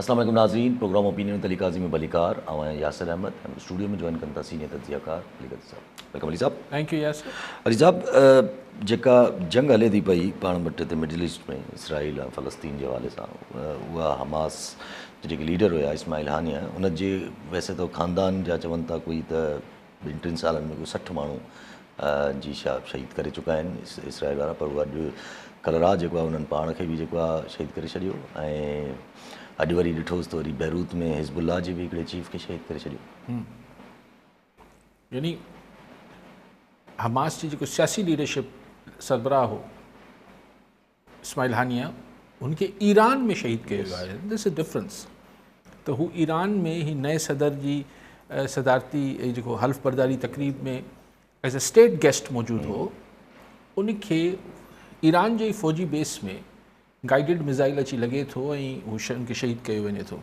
अस्सलाम वालेकुम नाज़रीन, प्रोग्राम ओपिनियन अली काज़ी में बलिकार आवां यासिर अहमद हम स्टूडियो में जॉइन कंदा सीनियर तजियाकार अली काज़ी साहब। वेलकम अली साहब। Thank you Yasir. अली साहब, जेका जंग हले थी पई पाण वटि हिते मिडल ईस्ट में इसराइल ऐं फ़लस्तीन जे हवाले सां, उहा हमास जे जेके लीडर हुया इस्माइल हानिया, उन जे वैसे तो ख़ानदान जा चवनि था कोई त 2-3 सालनि में कोई 60 माण्हू जी शहीद करे चुका आहिनि इसराइल वारा, पर उहा अॼु कल्ह राति जेको आहे उन्हनि पाण खे बि जेको आहे शहीद करे छॾियो। ऐं अॼु वरी ॾिठोसि त वरी बैरूत में हिज़बुल्लाह जे बि हिकिड़े चीफ खे शहीद करे छॾियो। यानी हमास जी जेको सियासी लीडरशिप सरबराह हो इस्माइल हानिया, उनखे ईरान में शहीद कयो वियो आहे। This is difference. त हू ईरान में ही नए सदर जी सदारती जेको हल्फ बरदारी तकरीब में एज अ स्टेट गेस्ट मौजूदु हो, उनखे ईरान जे फ़ौजी बेस में गाइडेड मिज़ाइल अची लॻे थो ऐं हू उनखे शहीद कयो वञे थो।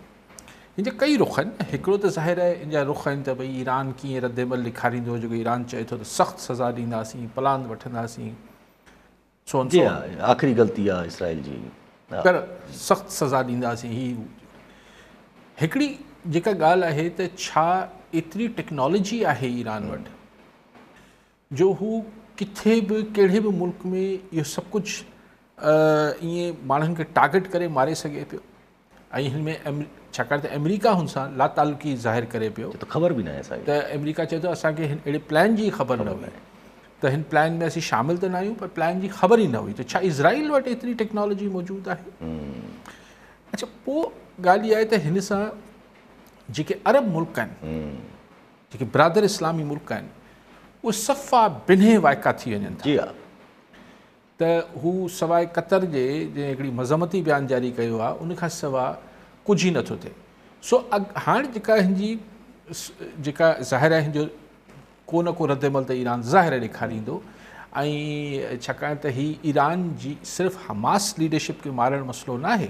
इन जा कई रुख आहिनि। हिकिड़ो त ज़ाहिर आहे इन जा रुख आहिनि त भई ईरान कीअं रद्देमल ॾेखारींदो, जेको ईरान चए थो त सख़्तु सज़ा ॾींदासीं, प्लान वठंदासीं, जी हा, आख़िरी ग़लती आहे इसराइल जी, पर सख़्तु सज़ा ॾींदासीं। हिकिड़ी जेका ॻाल्हि आहे त छा एतिरी टेक्नोलॉजी आहे ईरान वटि जो हू किथे बि कहिड़े बि मुल्क में इहो सभु कुझु ईअं माण्हुनि खे टारगेट करे मारे सघे पियो। ऐं हिन में छाकाणि त अमेरिका हुन सां लातालुकी ज़ाहिर करे पियो, त ख़बर बि न आहे असांखे। त अमेरिका चए थो असांखे हिन अहिड़े प्लान जी ख़बर न हुई, त हिन प्लान में असीं शामिल त न आहियूं, पर प्लान जी ख़बर ई न हुई। त छा इज़राइल वटि एतिरी टेक्नोलॉजी मौजूदु आहे? अच्छा, पोइ ॻाल्हि इहा आहे त हिन सां जेके अरब मुल्क आहिनि, जेके बिरादर इस्लामी मुल्क आहिनि, उहे सफ़ा बिन्हे वाइका थी वञनि था। जी हा, त हू सवाइ क़तर जे जंहिं हिकिड़ी मज़मती बयानु जारी कयो आहे, उनखां सवाइ कुझु ई नथो थिए। सो हाणे जेका हिन जी जेका ज़ाहिर आहे, हिन जो को न को रद्देमल त ईरान ज़ाहिर ॾेखारींदो। ऐं छाकाणि त ही ईरान जी सिर्फ़ु हमास लीडरशिप खे मारणु मसइलो न आहे।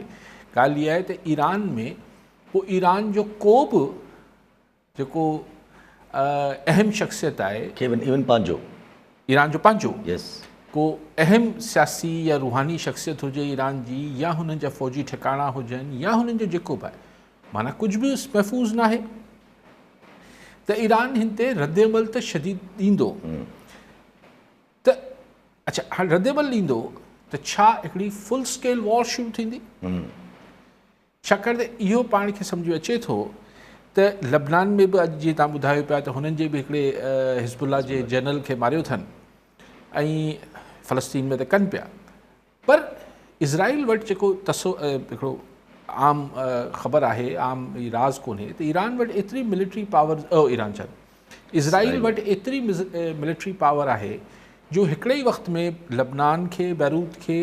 ॻाल्हि इहा आहे त ईरान में पोइ ईरान जो को बि जेको अहम शख़्सियत आहे, इवन पंहिंजो ईरान जो पंहिंजो यस, को अहम सियासी या रूहानी शख़्सियत हुजे ईरान जी, या हुननि जा फ़ौजी ठिकाणा हुजनि, या हुननि जो जेको बि आहे, माना कुझु बि महफ़ूज़ न आहे। त ईरान हिन ते रद्देमल त शदीद ॾींदो। त अच्छा, हाणे रद्देमल ॾींदो त छा हिकिड़ी फुल स्केल वॉर शुरू थींदी? छाकाणि त इहो पाण खे सम्झ में अचे थो त लबनान में बि अॼु जीअं तव्हां ॿुधायो पिया त हुननि जे बि हिकिड़े हिज़बुल्लाह जे जनरल खे मारियो अथनि, ऐं फ़लस्तीन में त कनि पिया। पर इज़राइल वटि जेको हिकिड़ो आम ख़बर आहे, आम राज़ कोन्हे त ईरान वटि एतिरी मिलिट्री पावर, इज़राइल वटि एतिरी मिलिट्री पावर आहे जो हिकिड़े ई वक़्त में लबनान खे, बैरूत खे,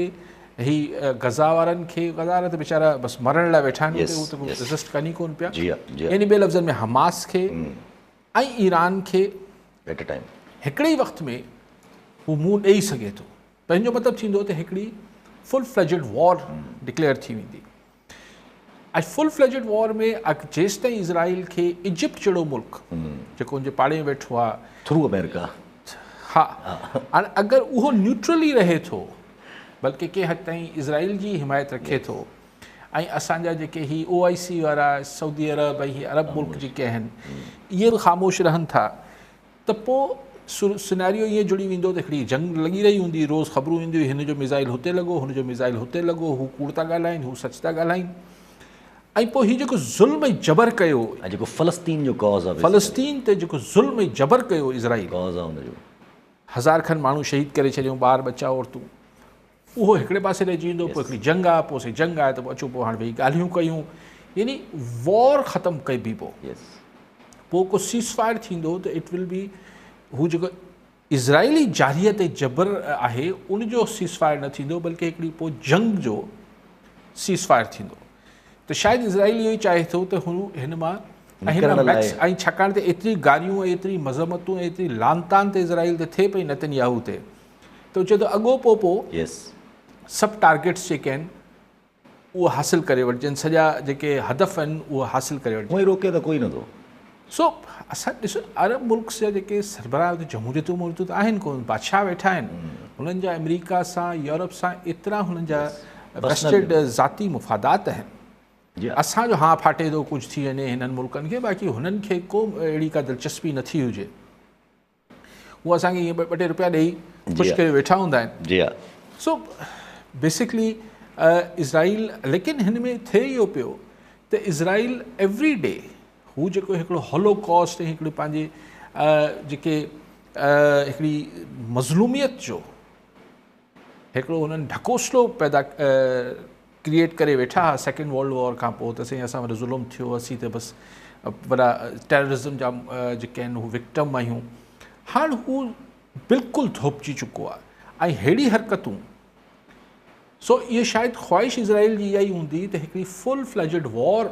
ही गज़ा वारनि खे, गज़ा वारा त वीचारा बसि मरण लाइ वेठा आहिनि, हू त रेज़िस्ट कनि ई कोन पिया। यानी ॿिए लफ़्ज़नि में हमास खे ऐं ईरान खे एट अ टाइम हिकिड़े ई वक़्त में हू मुंहुं ॾेई सघे थो। पंहिंजो मतिलबु थींदो त हिकिड़ी फुल फ्लेजेड वॉर डिक्लेयर थी वेंदी। ऐं फुल फ्लेजेड वॉर में जेसि ताईं इज़राइल खे इजिप्ट जहिड़ो मुल्क जेको उनजे पाड़े में वेठो आहे थ्रू अमेरिका, हा, हाणे अगरि उहो न्यूट्रली रहे थो, बल्कि कंहिं हद ताईं इज़राइल जी हिमायत रखे थो, ऐं असांजा जेके ही OIC वारा, सऊदी अरब ऐं ही अरब मुल्क जेके आहिनि, इहे बि ख़ामोश रहनि था, त पोइ सिनेरियो ईअं जुड़ी वेंदो त हिकिड़ी जंग लॻी रही हूंदी। रोज़ ख़बरूं ईंदियूं, हिन जो मिज़ाइल हुते लॻो, हुन जो मिज़ाइल हुते लॻो, हू कूड़ था ॻाल्हाइनि, हू सच था ॻाल्हाइनि। ऐं पोइ हीउ जेको ज़ुल्म ऐं जबर कयो, ऐं जेको फ़लस्तीन जो कॉज़ आहे, फ़लस्तीन ते जेको ज़ुल्म ऐं जबर कयो इज़राइल, कॉज़ आहे हुनजो, 1000 खनि माण्हू शहीद करे छॾियूं, ॿार बच्चा औरतूं, उहो हिकिड़े पासे रहिजी वेंदो। पोइ हिकिड़ी जंग आहे, पोइ जंग आहे त पोइ अचो, पोइ हाणे वेही ॻाल्हियूं कयूं, यानी वॉर ख़तमु कइबी। पोइ को सीज़ फायर थींदो त इट विल बी, हू जेको इज़राइली जारियत ऐं जबर आहे उनजो सीज़ फायर न थींदो, बल्कि हिकिड़ी पोइ जंग जो सीज़ फायर थींदो। त शायदि इज़राइल इहो ई चाहे थो त हू हिन मां ऐं छाकाणि त एतिरी गारियूं, एतिरी मज़मतूं, एतिरी लानतान ते इज़राइल ते थिए पई नेतन्याहू ते, त चए थो अॻो पोइ सभु टारगेट्स जेके आहिनि उहो हासिलु करे वठिजनि, सॼा जेके हदफ़ आहिनि उहो हासिलु करे वठिजनि। कोई रोके त कोई नथो। सो असां ॾिसो, अरब मुल्क जा जेके सरबराह जमहूरियतूं मौजूदु आहिनि कोन, बादशाह वेठा आहिनि, हुननि जा अमेरिका सां, यूरोप सां एतिरा हुननि जा वेस्टेड ज़ाती मुफ़ादात आहिनि जी हा। असांजो हा फाटे थो कुझु थी वञे हिननि मुल्कनि खे, बाक़ी हुननि खे को अहिड़ी का दिलचस्पी नथी हुजे। उहे असांखे ईअं ॿ टे रुपया ॾेई ख़ुशि करे वेठा हूंदा आहिनि। जी हा। सो बेसिकली इज़राइल, लेकिन हिन में थिए इहो पियो त इज़राइल एवरी डे हू जेको हिकिड़ो हॉलोकॉस्ट ऐं हिकिड़े पंहिंजे जेके हिकिड़ी मज़लूमियत जो हिकिड़ो हुननि ढकोसलो पैदा क्रिएट करे वेठा हुआ सेकेंड वर्ल्ड वॉर खां पोइ, त साईं असां वटि ज़ुल्म थियो, असीं त बसि वॾा टेररिज़म जा जेके आहिनि हू विक्टम आहियूं। हाणे हू बिल्कुलु धोपजी चुको आहे ऐं अहिड़ी हरकतूं। सो इहा शायदि ख़्वाहिश इज़राइल जी इहा ई हूंदी त हिकिड़ी फुल फ्लैजेड वॉर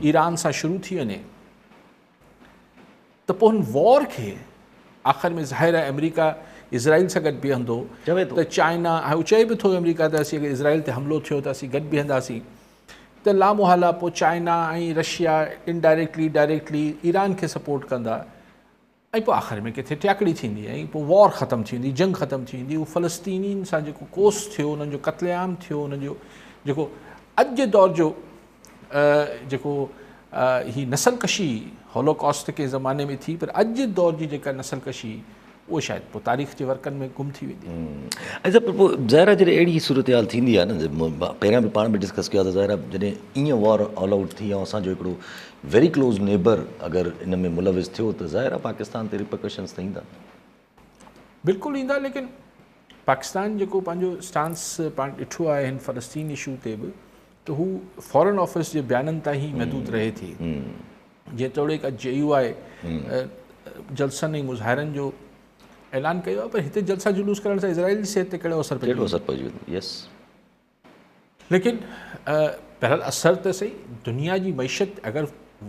ईरान सां शुरू थी वञे, त पोइ हुन वॉर खे आख़िर में ज़ाहिर आहे अमेरिका इज़राइल सां गॾु बीहंदो, चवे थो त चाइना हू चए बि थो अमेरिका त असीं अगरि इज़राइल ते हमिलो थियो त असीं गॾु बीहंदासीं, त लामोहाला पोइ चाइना ऐं रशिया इनडायरेक्टली डायरेक्टली ईरान खे सपोर्ट कंदा, ऐं पोइ आख़िर में किथे ट्याकड़ी थींदी ऐं पोइ वॉर ख़तमु थी वेंदी, जंग ख़तमु थी वेंदी। उहो फ़लस्तीनीनि सां जेको कोस थियो, उन्हनि जो क़त्लेआम थियो, उन्हनि जो जेको अॼु जे दौर जो जेको ही नसलकशी हॉलोकॉस्ट के ज़माने में थी, पर अॼु जे दौर जी जेका नसलकशी उहो शायदि पोइ तारीख़ जे वर्कनि में गुम थी वेंदी। ऐं पोइ ज़ाहिर आहे जॾहिं अहिड़ी सूरत हाल थींदी आहे न, पहिरियां बि पाण में डिस्कस कयो आहे त ज़ाहिर आहे जॾहिं ईअं वॉर ऑल आउट थी ऐं असांजो हिकिड़ो वेरी क्लोज़ नेबर अगरि इन में मुलविस थियो त ज़ाहिर आहे पाकिस्तान ते रिपरकशन्स त ईंदा। बिल्कुलु ईंदा, लेकिन पाकिस्तान जेको पंहिंजो स्टांस पाण ॾिठो आहे हिन फ़लस्तीन इशू ते बि, त हू फॉरेन ऑफिस जे बयाननि ताईं ई महदूद रहे थी। जेतोणीकि JUI जलसनि ऐं मुज़ाहिरनि जो ऐलान कयो आहे, पर हिते जलसा जुलूस करण सां इज़राइल जी सिहत ते कहिड़ो असरु पइजी वेंदो? यस, लेकिन बहरहाल असर त सही, दुनिया जी मईशत अगरि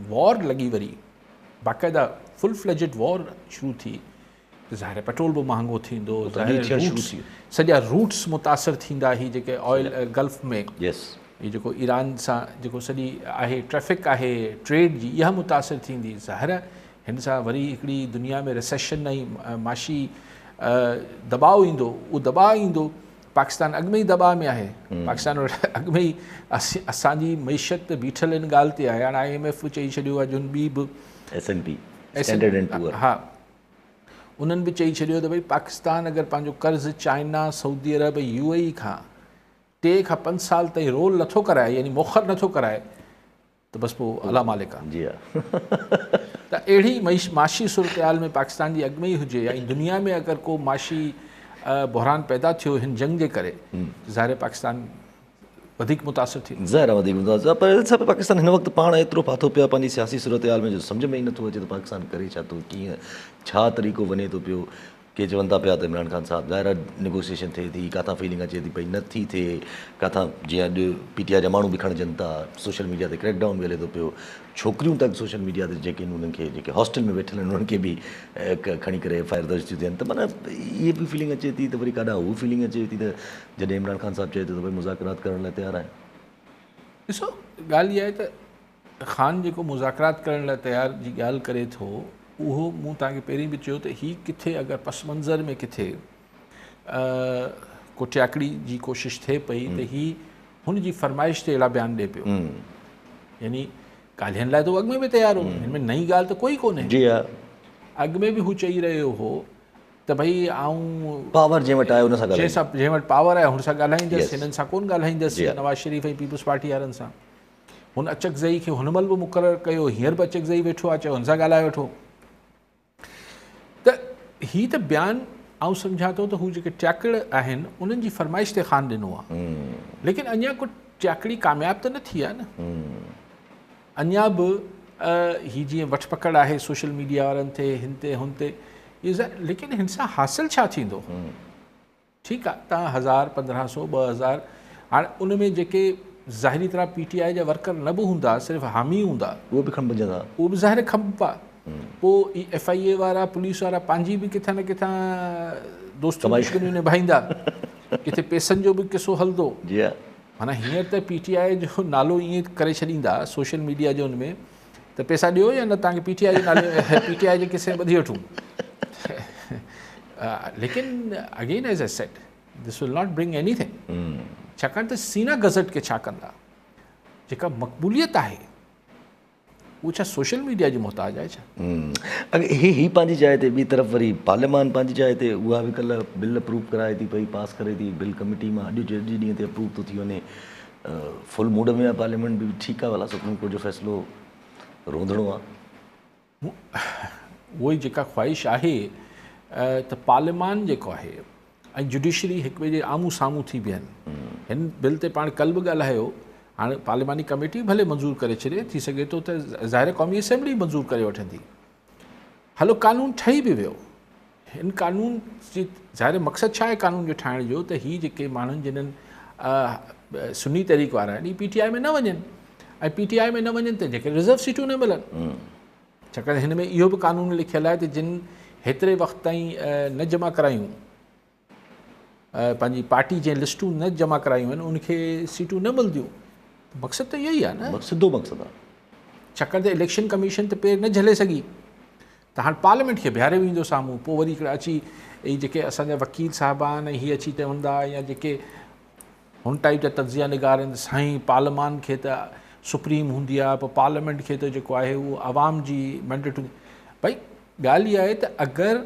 वॉर लॻी वरी बाक़ाइदा फुल फ्लैजेड वॉर शुरू थी त ज़ाहिर पेट्रोल बि महांगो थींदो, सॼा रूट्स मुतासिर थींदा, ही जेके ऑयल गल्फ में हीअ जेको ईरान सां जेको सॼी आहे ट्रैफिक आहे ट्रेड जी, इहा मुतासिर थींदी। ज़ाहिर हिन सां वरी हिकिड़ी दुनिया में रिसेशन ऐं माशी दबाव ईंदो, उहो दबाव ईंदो। पाकिस्तान अॻु में ई दबाव में आहे, पाकिस्तान वटि अॻु में ई असांजी मईशत बीठल इन ॻाल्हि ते आहे। हाणे IMF चई छॾियो आहे, जुन ॿी बि S&P हा उन्हनि बि चई छॾियो त भई पाकिस्तान अगरि पंहिंजो कर्ज़ु चाइना, सऊदी अरब, UAE खां 3 खां 5 साल ताईं रोल नथो कराए, यानी मोखर नथो कराए, त बसि पोइ अला मालिक आहे। जी हा। त अहिड़ी माशी सूरत हाल में पाकिस्तान जी अॻु में ई हुजे, ऐं दुनिया में अगरि को माशी बहरान पैदा थियो हिन जंग जे करे, ज़ाहिर पाकिस्तान वधीक मुतासिर थी। ज़ाहिर आहे वधीक मुतासिर, पर सभु पाकिस्तान हिन वक़्तु पाण एतिरो फाथो पियो आहे पंहिंजी सियासी सूरत हाल में, जो सम्झ में ई नथो अचे त पाकिस्तान करे छा थो, कीअं छा तरीक़ो वञे थो पियो। के चवनि था पिया त इमरान ख़ान साहब ज़ाहिर नेगोशिएशन थिए थी, किथां फीलिंग अचे थी पई नथी थिए, किथां जीअं अॼु PTI जा माण्हू बि खणजनि था, सोशल मीडिया ते क्रैकडाउन बि हले थो पियो, छोकिरियूं तक सोशल मीडिया ते जेके उन्हनि खे जेके हॉस्टल में वेठल आहिनि उन्हनि खे बि खणी करे FIR दर्ज थियूं थियनि, त माना इहे बि फीलिंग अचे थी त वरी काॾा हू फीलिंग अचे थी त जॾहिं इमरान ख़ान साहब चए थो त भई मुज़ाकरात करण लाइ तयारु आहे। ॾिसो ॻाल्हि इहा आहे त ख़ान जेको मुज़ाकरात करण लाइ तयारु जी ॻाल्हि करे थो, उहो मूं तव्हांखे पहिरीं बि चयो त हीअ किथे अगरि पस मंज़र में किथे को ट्याकड़ी जी कोशिशि थिए पई त हीअ हुनजी फरमाइश ते अहिड़ा बयान ॾिए पियो, यानी ॻाल्हाइण लाइ त अॻु में बि तयारु हो, हिन में नई ॻाल्हि त कोई कोन्हे। जी हा, अॻु में बि हू चई रहियो हो त भई आऊं पावर जंहिं वटि आहे हुन सां जंहिं वटि पावर आहे हुन सां ॻाल्हाईंदसि, हिननि सां कोन ॻाल्हाईंदसि, नवाज़ शरीफ़ ऐं पीपुल्स पार्टी वारनि सां। हुन अचकज़ई खे हुन महिल बि मुक़ररु कयो, हींअर बि अचकज़ई वेठो आहे, चयो हुन सां ॻाल्हाए वठो। त हीअ त बयानु आउं सम्झां थो त हू जेके ट्याकड़ आहिनि उन्हनि जी फरमाइश ते ख़ान ॾिनो आहे, लेकिन अञा को ट्याकड़ी कामयाबु त न थी आहे न। अञा बि हीअ जीअं वठ पकड़ आहे सोशल मीडिया वारनि ते, हिन ते हुन ते, लेकिन हिन सां हासिलु छा थींदो? ठीकु आहे, तव्हां 1000, 1500, 2000, हाणे उन में जेके ज़ाहिरी तरह PTI जा वर्कर न बि हूंदा, सिर्फ़ु हामी हूंदा, उहो बि खणिजंदा, उहो बि ज़ाहिर खपा। पोइ FIA वारा, पुलिस वारा पंहिंजी बि किथां न किथां दोस्तियूं निभाईंदा, किथे पैसनि जो बि किसो हलंदो। माना हींअर त PTI जो नालो ईअं करे छॾींदा सोशल मीडिया जे हुन में त पैसा ॾियो या न तव्हांखे PTI जे नाले PTI जे किसे ॿधी वठूं। लेकिन again as a set this will not bring anything, छाकाणि त सीना गज़ट खे छा कंदा? जेका मक़बूलियत आहे उहो छा सोशल मीडिया जी मोहताज आहे छा? अगरि ही पंहिंजी जाइ ते, ॿी तरफ़ वरी पार्लियामान पंहिंजी जाइ ते, उहा बि कल्ह बिल अप्रूव कराए थी पई, पास करे थी बिल कमेटी मां, अॼु जे ॾींहं ते अप्रूव थो थी वञे। फुल मूड में आहे पार्लियामेंट बि, ठीकु आहे, भला सुप्रीम कोर्ट जो फ़ैसिलो रोंदड़ो आहे। उहो ई जेका ख़्वाहिश आहे त पार्लियामान जेको आहे ऐं जुडिशरी हिक ॿिए जे आम्हूं साम्हूं थी बीहनि। हिन बिल ते पाण कल्ह बि ॻाल्हायो, हाणे पार्लियामानी कमेटी भले मंज़ूर करे छॾे, थी सघे थो त ज़ाहिर क़ौमी असेंबली मंज़ूर करे वठंदी। हलो कानून ठही बि वियो, हिन कानून जी ज़ाहिर मक़सदु छा आहे कानून जो ठाहिण जो, त हीअ जेके माण्हुनि जिन्हनि सुन्नी तहरीक वारा आहिनि, PTI में न वञनि, ऐं PTI में न वञनि त जेके रिज़र्व सीटूं न मिलनि। छाकाणि हिन में इहो बि कानून लिखियलु आहे त जिन हेतिरे वक़्त ताईं न जमा करायूं, पंहिंजी पार्टी जे लिस्टूं न जमा करायूं आहिनि, उनखे सीटूं न मिलंदियूं। मक़सदु त इहो ई आहे न, सिधो मक़सदु आहे। छाकाणि त इलेक्शन कमीशन त पेर न झले सघी, त हाणे पार्लियामेंट खे बीहारे वेंदो साम्हूं। पोइ वरी हिकिड़ा अची ई जेके असांजा वकील साहिबान ऐं हीअ अची चवंदा, या जेके हुन टाइप जा तजिया निगार आहिनि, साईं पार्लियामान खे त सुप्रीम हूंदी आहे, पोइ पार्लियामेंट खे त जेको आहे उहो आवाम जी मैंडेट हूंदी। भई ॻाल्हि इहा आहे त अगरि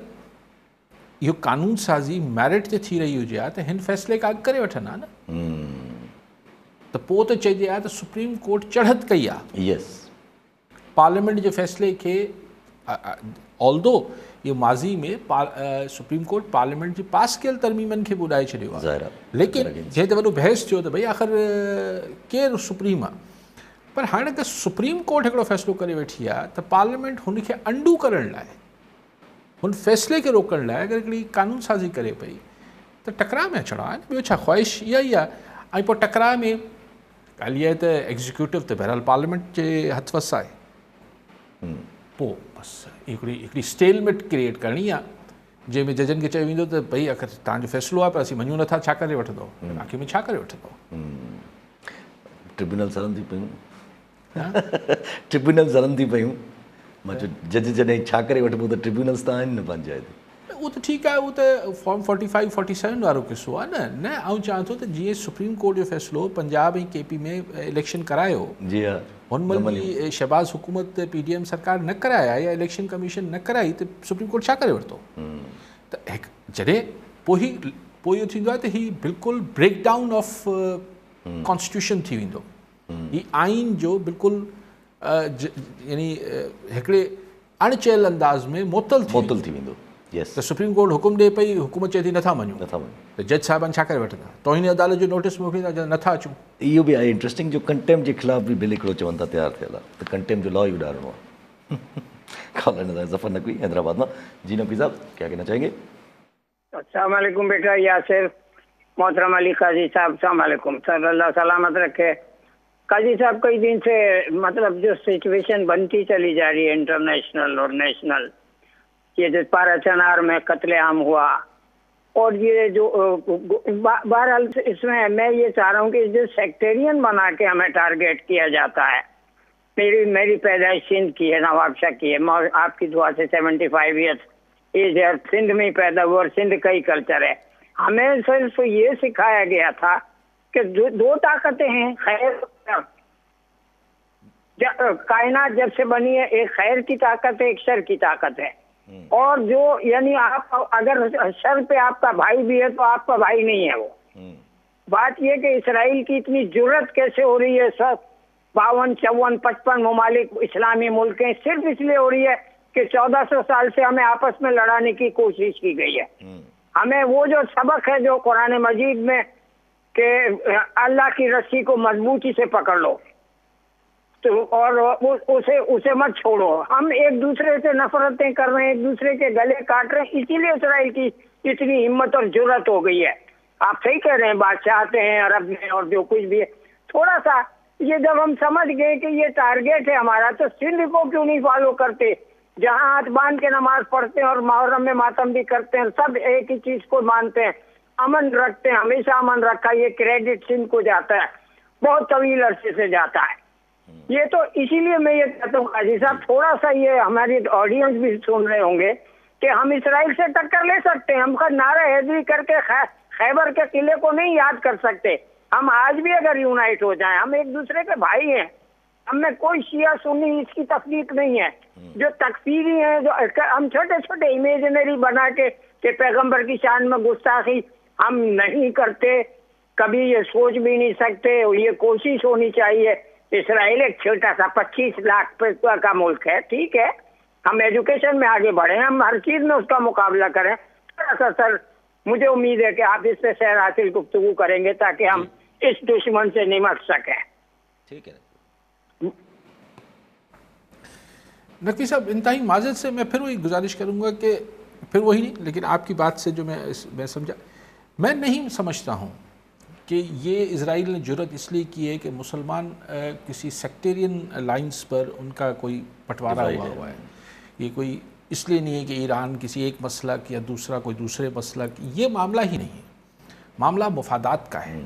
इहो कानून साज़ी मैरिट ते थी रही हुजे हा, त हिन फ़ैसिले खां अॻु करे वठंदा न, त पोइ त चइजे हा त सुप्रीम कोर्ट चढ़त कई आहे। यस, पार्लियामेंट जे फ़ैसिले खे, ऑल्दो इहो माज़ी में सुप्रीम कोर्ट पार्लियामेंट जी पास कयल तरमीमनि खे ॿुधाए छॾियो आहे, लेकिन जंहिं ते वॾो बहस थियो त भई आख़िर केरु सुप्रीम आहे। पर हाणे त सुप्रीम कोर्ट हिकिड़ो फ़ैसिलो करे वेठी आहे त पार्लियामेंट हुनखे अंडू करण लाइ, हुन फ़ैसिले खे रोकण लाइ अगरि हिकिड़ी कानून साज़ी करे पई, त टकराव में अचिणो आहे। ॿियो छा, ख़्वाहिश इहा ई आहे। ऐं पोइ टकराव में ॻाल्हि इहा आहे त एग्जीक्यूटिव त बहरहाल पार्लियामेंट जे हथ वस आहे, पोइ बसि हिकिड़ी स्टेलमेट क्रिएट करणी आहे, जंहिंमें जजनि खे चयो वेंदो त भई अगरि तव्हांजो फ़ैसिलो आहे पर असीं मञूं नथा, छा करे वठंदो, आख़िर में छा करे वठंदो। ट्रिब्यूनल सड़नि थी पयूं, ट्रिब्यूनल सड़नि थी पयूं। मां चयो जज जॾहिं छा करे वठिबो, त ट्रिब्यूनल्स त आहिनि न पंहिंजी जाइ ते। उहो त ठीकु आहे, उहो त फॉर्म 45, 47 वारो किसो आहे न। आउं चाहियां थो त जीअं सुप्रीम कोर्ट जो फ़ैसिलो पंजाब ऐं KP में इलेक्शन करायो, जी हा, हुन महिल शहबाज़ हुकूमत PDM सरकार न कराया या इलेक्शन कमीशन न कराई, त सुप्रीम कोर्ट छा करे वरितो। त जॾहिं पोइ इहो थींदो आहे त हीउ बिल्कुलु ब्रेक डाउन ऑफ कॉन्स्टिट्यूशन थी वेंदो। ही आइन जो बिल्कुलु यानी हिकिड़े अणचयल अंदाज़ में मुअत्तल थी वेंदो। त सुप्रीम कोर्ट हुकुम ॾिए पई, हुकूमत चए थी नथा मञूं, त जज साहिबान छा करे वठंदा, तौहीन अदालत जो नोटिस मोकिलींदा, नथा अचूं। इहो बि आहे इंट्रस्टिंग, जो कंटेम्प्ट जे ख़िलाफ़ बि बिल हिकिड़ो चवनि था तयारु थियल आहे, त कंटेम्प्ट जो लॉ ई उॾारणो आहे। कॉल ज़फ़र नकवी हैदराबाद मां। जी नकवी साहब, क्या कहना चाहेंगे? अस्सलाम वालेकुम बेटा यासिर, मोहतरम अली काजी साहब, अस्सलाम वालेकुम सर, अल्लाह सलामत रखे। काजी साहब, कई दिन से मतलब जो सिचुएशन बनती चली जा रही है इंटरनेशनल और नेशनल, ये जो पारा चनार में कत्लेआम हुआ, और ये जो बहरहाल इसमें मैं ये चाह रहा हूँ कि जो सेक्टेरियन बना के हमें टारगेट किया जाता है। मेरी पैदाइश सिंध की है, नवाबशाह की है, आपकी दुआ से 75 ईयर्स एज है, सिंध में ही पैदा हुआ और सिंध का ही कल्चर है। हमें सिर्फ ये सिखाया गया था कि दो ताकतें हैं, खैर कायनात जब से बनी है, एक खैर की ताकत है, एक शर की ताकत है। और जो यानी आप अगर शर पे आपका भाई भी है तो आपका भाई नहीं है वो। बात ये कि इसराइल की इतनी जुर्रत कैसे हो रही है, सब 52, 54, 55 ममालिक इस्लामी मुल्क हैं, सिर्फ इसलिए हो रही है कि 1400 साल से हमें आपस में लड़ाने की कोशिश की गई है। हमें वो जो सबक है जो कुरान मजीद में कि अल्लाह की रस्सी को मजबूती से पकड़ लो तो और उसे मत छोड़ो। हम एक दूसरे से नफरतें कर रहे हैं, एक दूसरे के गले काट रहे हैं, इसीलिए इसराइल की इतनी हिम्मत और जुर्रत हो गई है। आप सही कह रहे हैं, बादशाह आते हैं अरब में और जो कुछ भी है, थोड़ा सा ये जब हम समझ गए कि ये टारगेट है हमारा, तो सिंध को क्यों नहीं फॉलो करते, जहाँ हाथ बांध के नमाज पढ़ते हैं और मुहर्रम में मातम भी करते हैं, सब एक ही चीज को मानते हैं, अमन रखते हैं, हमेशा अमन रखा। ये क्रेडिट सिंध को जाता है, बहुत तवील अरसे से जाता है। ये तो इसीलिए मैं ये कहता हूँ काजी साहब, थोड़ा सा ये हमारी ऑडियंस भी सुन रहे होंगे कि हम इसराइल से टक्कर ले सकते हैं। हम नारा हैदरी करके खैबर के किले को नहीं याद कर सकते, हम आज भी अगर यूनाइट हो जाएं, हम एक दूसरे के भाई हैं, हमें कोई शिया सुन्नी इसकी तफरीक नहीं है। जो तकफीरी है, जो हम छोटे छोटे इमेजिनरी बना के कि पैगंबर की शान में गुस्ताखी हम नहीं करते, कभी ये सोच भी नहीं सकते। ये कोशिश होनी चाहिए। इसराइल एक छोटा सा 25 लाख का मुल्क है, ठीक है, हम एजुकेशन में आगे बढ़े, हम हर चीज में उसका मुकाबला करें। थोड़ा सा सर, मुझे उम्मीद है कि आप इस पे सैर हासिल गुफ्तगू करेंगे ताकि हम इस दुश्मन से निमट सकें। ठीक है नकवी साहब, इंतहाई माजरत से मैं फिर वही गुजारिश करूँगा कि फिर वही नहीं, लेकिन आपकी बात से जो मैं समझा, मैं नहीं समझता हूँ कि ये इजराइल ने जुर्रत इसलिए की है कि मुसलमान किसी सेक्टेरियन लाइंस पर उनका कोई बंटवारा हुआ है। ये कोई इसलिए नहीं है कि ईरान किसी एक मसलक या दूसरा कोई दूसरे मसलक, ये मामला ही नहीं है, मामला मुफादात का है।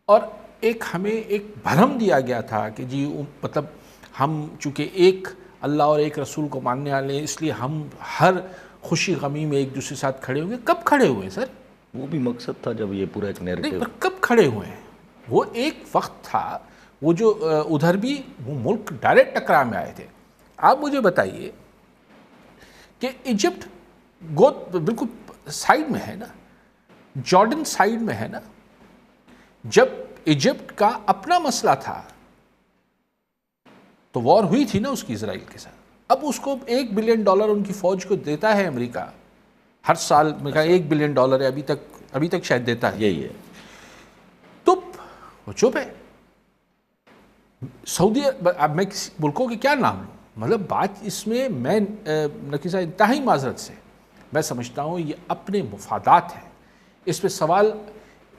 और एक हमें एक भरम दिया गया था कि जी मतलब हम चूँकि एक अल्लाह और एक रसूल को मानने वाले हैं, इसलिए हम हर खुशी गमी में एक दूसरे के साथ खड़े होंगे। कब खड़े हुए सर? वो भी मकसद था जब ये पूरा एक नैरेटिव। पर कब खड़े हुए हैं? वो एक वक्त था, वो जो उधर भी वो मुल्क डायरेक्ट टकराव में आए थे। आप मुझे बताइए कि इजिप्ट बिल्कुल साइड में है ना, जॉर्डन साइड में है ना। जब इजिप्ट का अपना मसला था तो वॉर हुई थी ना उसकी इजराइल के साथ। अब उसको $1 बिलियन उनकी फौज को देता है अमेरिका हर साल। मैं कहा $1 बिलियन है, अभी तक शायद देता है। यही है। तो वो चुप है। सऊदी, अब मैं किसी मुल्कों के क्या नाम लूँ, मतलब बात इसमें मैं नकी साहब इंतहाई माजरत से मैं समझता हूँ ये अपने मुफादात हैं। इस पे सवाल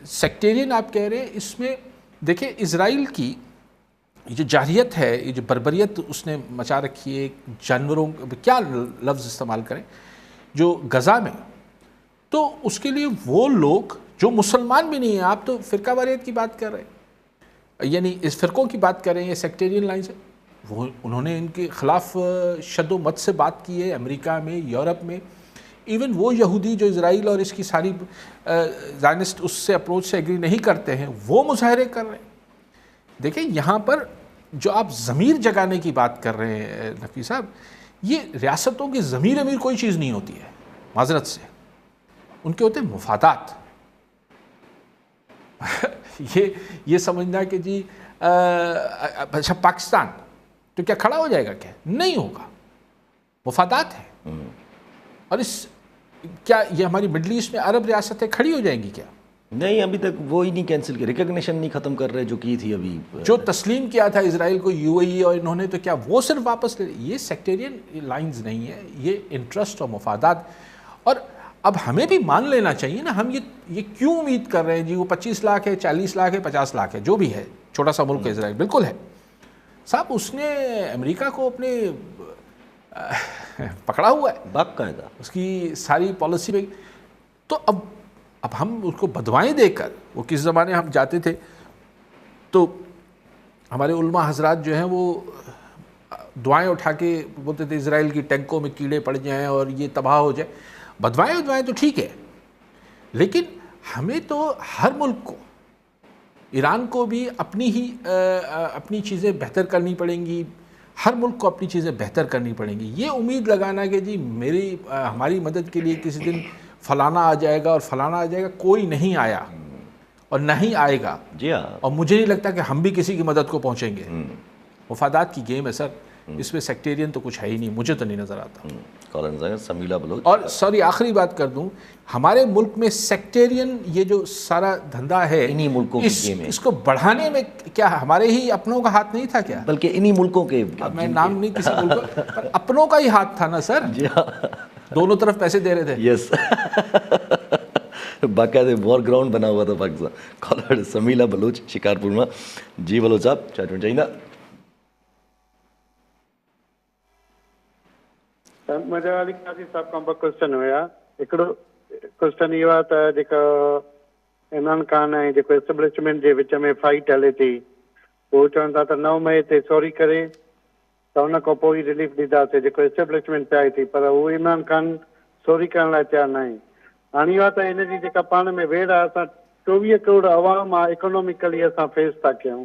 सेक्टेरियन आप कह रहे हैं, इसमें देखिए इजराइल की ये जो जाहियत है, ये जो बर्बरियत उसने मचा रखी है, जानवरों क्या लफ्ज़ इस्तेमाल करें जो गज़ा में, तो उसके लिए वो लोग जो मुसलमान भी नहीं हैं, आप तो फ़िरका वारियत की बात कर रहे हैं, यानी इस फ़िरक़ों की बात कर रहे हैं, ये सेक्टेरियन लाइन से, वो उन्होंने इनके ख़िलाफ़ शद्दो-मत से बात की है अमेरिका में, यूरोप में। इवन वो यहूदी जो इजराइल और इसकी सारी ज़ायनिस्ट उससे अप्रोच से एग्री नहीं करते हैं, वो मुजाहरे कर रहे हैं। देखिए यहाँ पर जो आप ज़मीर जगाने की बात कर रहे हैं नकवी साहब, ये रियासतों की ज़मीर अमीर कोई चीज़ नहीं होती है, माजरत से, उनके होते हैं मुफादात। ये समझना कि जी अच्छा पाकिस्तान तो क्या खड़ा हो जाएगा, क्या नहीं होगा, मुफादात है। और इस क्या ये हमारी मिडल ईस्ट में अरब रियासतें खड़ी हो जाएंगी क्या? नहीं, अभी तक वो ही नहीं कैंसिल किया, रिकग्निशन नहीं खत्म कर रहे जो की थी अभी, जो तस्लीम किया था इजराइल को यूएई और इन्होंने, तो क्या वो सिर्फ वापस ले? ये सेक्टेरियन लाइंस नहीं है, ये इंटरेस्ट और मुफादात। और अब हमें भी मान लेना चाहिए ना, हम ये क्यों उम्मीद कर रहे हैं जी वो 25 लाख है, 40 लाख है, 50 लाख है, जो भी है, छोटा सा मुल्क है इजराइल, बिल्कुल है साहब, उसने अमेरिका को अपने पकड़ा हुआ है बाकायदा उसकी सारी पॉलिसी में। तो अब हम उसको बदवाएं देकर, वो किस ज़माने हम जाते थे तो हमारे उलमा हजरात जो हैं वो दुआएं उठा के बोलते थे इजराइल की टैंकों में कीड़े पड़ जाएं और ये तबाह हो जाए। बदवाएं तो ठीक है, लेकिन हमें तो हर मुल्क को, ईरान को भी अपनी चीज़ें बेहतर करनी पड़ेंगी, हर मुल्क को अपनी चीज़ें बेहतर करनी पड़ेंगी। ये उम्मीद लगाना कि जी हमारी मदद के लिए किसी दिन फलाना आ जाएगा और फलाना आ जाएगा, कोई नहीं आया और नहीं आएगा जी हाँ। और मुझे नहीं लगता कि हम भी किसी की मदद को पहुँचेंगे। मुफादात की गेम है सर, इसमें सेक्टेरियन तो कुछ है ही नहीं, मुझे तो नहीं नज़र आता। समीला बलोच। और सॉरी आखिरी बात कर दूं, हमारे मुल्क में सेक्टेरियन ये जो सारा धंधा है, इन्हीं मुल्कों की गेम है। इसको बढ़ाने में क्या हमारे ही अपनों का हाथ नहीं था क्या? बल्कि इन्हीं मुल्कों के, मैं नाम नहीं किसी मुल्क पर अपनों का ही हाथ था ना सर, दोनों तरफ पैसे दे रहे थे। यस बाकायदे वॉर ग्राउंड बना हुआ था पाकिस्तान। कॉलर समीला बलोच शिकारपुर में। जी बलोच साहब चैट में चाहिए मुंहिंजा अली काज़ी साहब खां ॿ क्वेश्चन हुया। हिकिड़ो क्वेश्चन इहो आहे त जेका इमरान खान ऐं जेको एस्टेब्लिशमेंट जे विच में फाइट हले थी, उहो चवनि था त 9 मई ते सॉरी करे त हुन खां पोइ ई रिलीफ ॾींदासीं, जेको एस्टेब्लिशमेंट चाहे थी, पर उहो इमरान खान सॉरी करण लाइ तयारु न आहे। हाणे इहो आहे त हिन जी जेका पाण में वेड़ आहे, असां 24 करोड़ आवाम आहे, इकोनॉमिकली असां फेस था कयूं।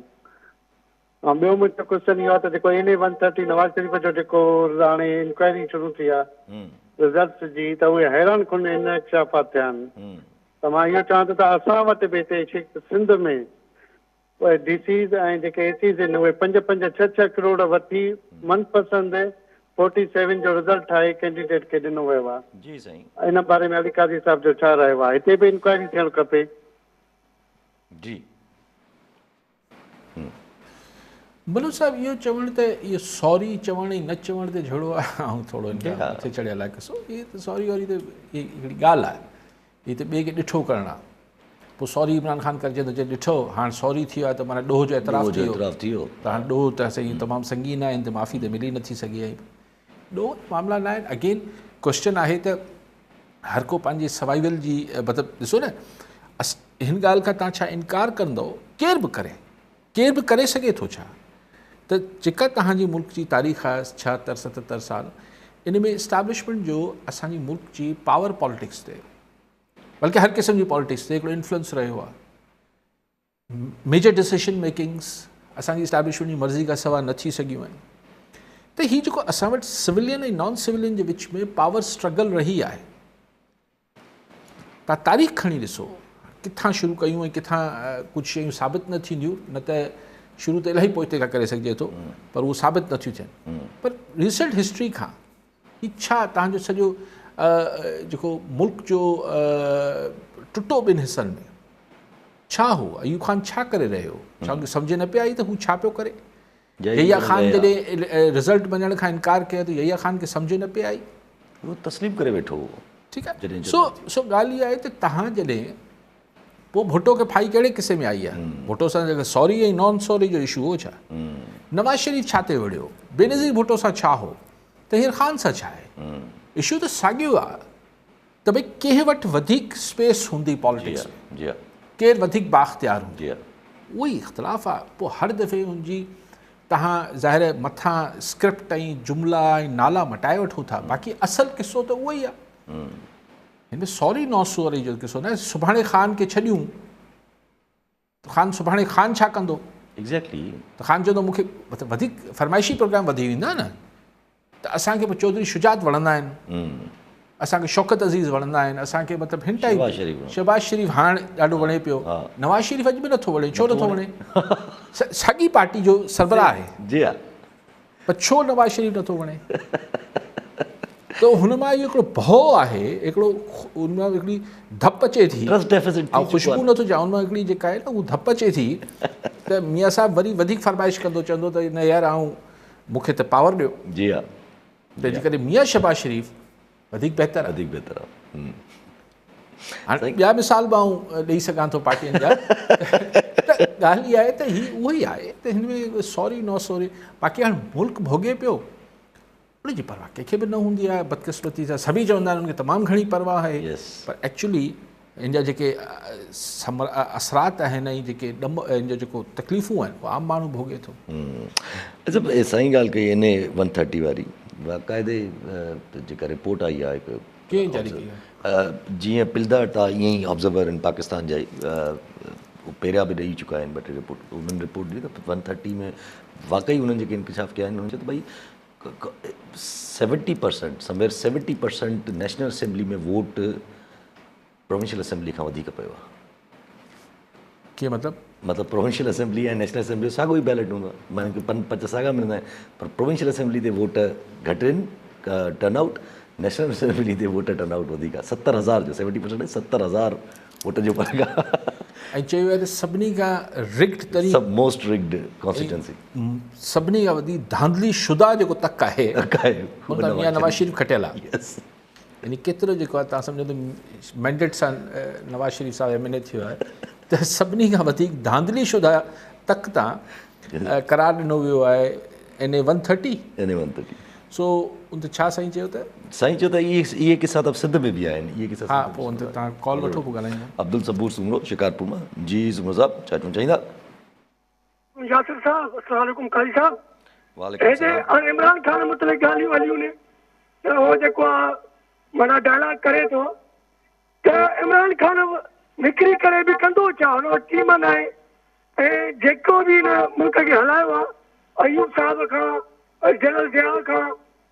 ऐं ॿियो मुंहिंजो क्वेश्चन इहो आहे त जेको NA 130 नवाज़ शरीफ़ जो जेको हाणे इंक्वायरी शुरू थी आहे रिज़ल्ट्स जी, त उहे हैरान कुन इंकशाफ़ात थिया आहिनि। त मां इहो चवां थो त असां वटि बि हिते सिंध में DCs ऐं जेके ACs आहिनि उहे 5-5, 6-6 करोड़ वठी मनपसंदि 47 जो रिज़ल्ट ठाहे कैंडिडेट खे ॾिनो वियो आहे। जी साईं। इन बारे में अली काज़ी साहब जो छा रायो आहे? हिते बि इंक्वायरी थियणु खपे। जी मनु साहब, इहो चवणु त इहो सॉरी चवणु ऐं न चवण ते झगड़ो आहे, ऐं थोरो मथे चढ़ियल आहे कसो। इहे त सॉरी वरी त हिकिड़ी ॻाल्हि आहे, हीअ त ॿिए खे ॾिठो करणु आहे। पोइ सॉरी इमरान ख़ान करे चवंदो, जंहिं ॾिठो हाणे सॉरी थी वियो आहे त माना ॾोह जो एतिराफ़ थी वियो, त हाणे ॾोह त सही तमामु संगीन आहिनि, त माफ़ी त मिली नथी सघे। ऐं ॾोह मामला न आहिनि। अगेन क्वेश्चन आहे त हर को पंहिंजे सर्वाइवल जी, मतिलबु ॾिसो न, हिन ॻाल्हि खां तव्हां छा इनकार कंदो? केर बि करे सघे थो छा? त जेका तव्हांजी मुल्क जी तारीख़ आहे 76-77 साल, इन में इस्टेब्लिशमेंट जो असांजी मुल्क जी पावर पॉलिटिक्स ते, बल्कि हर क़िस्म जी पॉलिटिक्स ते हिकिड़ो इन्फ्लुएंस रहियो आहे। मेजर डिसीशन मेकिंग्स असांजी इस्टेब्लिशमेंट जी मर्ज़ी खां सवाइ न थी सघियूं आहिनि। त हीअ जेको असां वटि सिविलियन ऐं नॉन सिविलियन जे विच में पावर स्ट्रगल रही आहे, तव्हां तारीख़ खणी ॾिसो, किथां शुरू कयूं ऐं किथां कुझु शयूं साबित न थींदियूं। न त शुरू त इलाही पोइ खां करे सघिजे थो, पर उहो साबित नथियूं थियनि। पर रिसेंट हिस्ट्री खां ही छा तव्हांजो सॼो जेको मुल्क जो टुटो ॿिनि हिसनि में छा हो? अयूब ख़ान छा करे रहियो? छा उनखे सम्झ न पिया आई त हू छा पियो करे? यहिया ख़ान जॾहिं रिज़ल्ट वञण खां इनकार कयो त यहिया ख़ान खे सम्झ न पिया आई, उहो तस्लीम करे वेठो हो। ठीकु आहे। सो ॻाल्हि इहा आहे त तव्हां जॾहिं पोइ भुट्टो खे फाई कहिड़े किसे में आई आहे? भुट्टो सां जेका सॉरी ऐं नॉन सॉरी जो इशू हो छा? नवाज़ शरीफ़ छा ते विढ़ियो? बेनज़ीर भुट्टो सां छा हो? तहीर ख़ान सां छा आहे? इशू त साॻियो आहे त भई कंहिं वटि वधीक स्पेस हूंदी पॉलिटिक्स में, केरु वधीक बाख़्तियार हूंदी, उहो ई इख़्तिलाफ़ आहे। पोइ हर दफ़े हुनजी तव्हां ज़ाहिर मथां स्क्रिप्ट ऐं जुमिला ऐं नाला मटाए वठो था, बाक़ी असुलु किसो त उहो ई आहे। हिन में सॉरी नॉन सॉरी जो किसो न। सुभाणे ख़ान खे छॾियूं त ख़ान सुभाणे ख़ान छा कंदो? एग्ज़ैक्टली। त ख़ान चवंदो मूंखे मतिलबु वधीक फरमाइशी प्रोग्राम वधी वेंदा न। त असांखे पोइ चौधरी शुजात वणंदा आहिनि, असांखे शौकत अज़ीज़ वणंदा आहिनि, असांखे मतिलबु हिन टाइप। शहबाज़ शरीफ़ हाणे ॾाढो वणे पियो, नवाज़ शरीफ़ अॼु बि नथो वणे। छो नथो वणे? साॻी पार्टी जो सरबराह आहे, जी हा, पर छो नवाज़ शरीफ़ नथो वणे? त हुन मां इहो हिकिड़ो भउ आहे, हिकिड़ो हुन मां हिकिड़ी धप अचे थी, ऐं ख़ुशबू नथो चवां, हुन मां हिकिड़ी जेका आहे न उहा धप अचे थी त मियां साहिबु वरी वधीक फरमाइश कंदो, चवंदो त न यार मूंखे त पावर ॾियो। जी हा। तंहिंजे करे मियां शहबाज़ शरीफ़ वधीक बहितर आहे। हाणे ॿिया मिसाल बि ॾेई सघां थो पार्टियुनि जा। त ॻाल्हि इहा आहे त हीअ उहो ई आहे त हिन में सॉरी नॉ सॉरी। बाक़ी हाणे मुल्क भोॻे पियो, उनजी परवाह कंहिंखे बि न हूंदी आहे बदकिस्मती सां। सभई चवंदा आहिनि उनखे तमामु घणी परवाह आहे, पर एक्चुअली इन जा जेके असरात आहिनि ऐं जेके इन जो जेको तकलीफ़ूं आहिनि उहो आम माण्हू भोॻे थो। अच्छा, साईं ॻाल्हि कई NA 130 वारी, बाक़ाइदे जेका रिपोर्ट आई आहे हिकु, कीअं जारी कई आहे? जीअं पिलदार था ईअं ई ऑब्ज़र्वर आहिनि पाकिस्तान जा, पहिरियां बि ॾेई चुका आहिनि ॿ टे रिपोर्ट। उन्हनि रिपोर्ट ॾी त 130 में वाक़ई उन्हनि जेके इंकशाफ़ कया आहिनि, उन्हनि चयो त भई 70% समवेयर 70% नेशनल असेंबली में वोट प्रोविंशियल असेंबली खां वधीक पियो आहे। कीअं मतिलबु? मतिलबु प्रोविंशियल असेंबली ऐं नेशनल असेंबली साॻियो ई बैलेट हूंदो आहे, माना की 5 साॻा मिलंदा आहिनि, पर प्रोविंशियल असेंबली ते वोट घटि आहिनि टर्नआउट, नेशनल असेंबली ते वोट टर्नआउट वधीक आहे। 70,000 जो 70% 70,000 वोट जो फ़र्क़ु आहे। ऐं चयो वियो आहे त सभिनी खां रिग्ड तरीक़े, मोस्ट रिग्ड कॉन्स्टिट्यूंसी, सभिनी खां वधीक धांधली शुदा जेको तक आहे मियां नवाज़ शरीफ़ खटियल आहे। यानी केतिरो जेको आहे तव्हां सम्झो त मैंडेट सां नवाज़ शरीफ़ साहिबु MNA थियो आहे, त सभिनी खां वधीक धांधली शुदा तक तां करार ॾिनो वियो आहे NA 130। सो उन ते छा साईं चयो त? साईं चयो त इहे किसा त सिंध में बि आहिनि, इहे किसा। हा, पोइ उन ते तव्हां कॉल वठो, पोइ ॻाल्हाईंदा। अब्दुल सबूर सुमरो शिकारपुर मां। जी सुमरो साहब, छा चवणु चाहींदा? यासिर साहब, अस्सलाम वालेकुम कारी साहब। वालेकुम सलाम। इमरान ख़ान मुतलिक़ ॻाल्हियूं हलियूं ने, त उहो जेको आहे माना डायलॉग करे थो, त इमरान ख़ान निकिरी करे बि कंदो छा, हुन वटि टीम न आहे। ऐं जेको बि हिन मुल्क खे हलायो आहे, अयूब साहिब खां, जनरल ज़िया खां,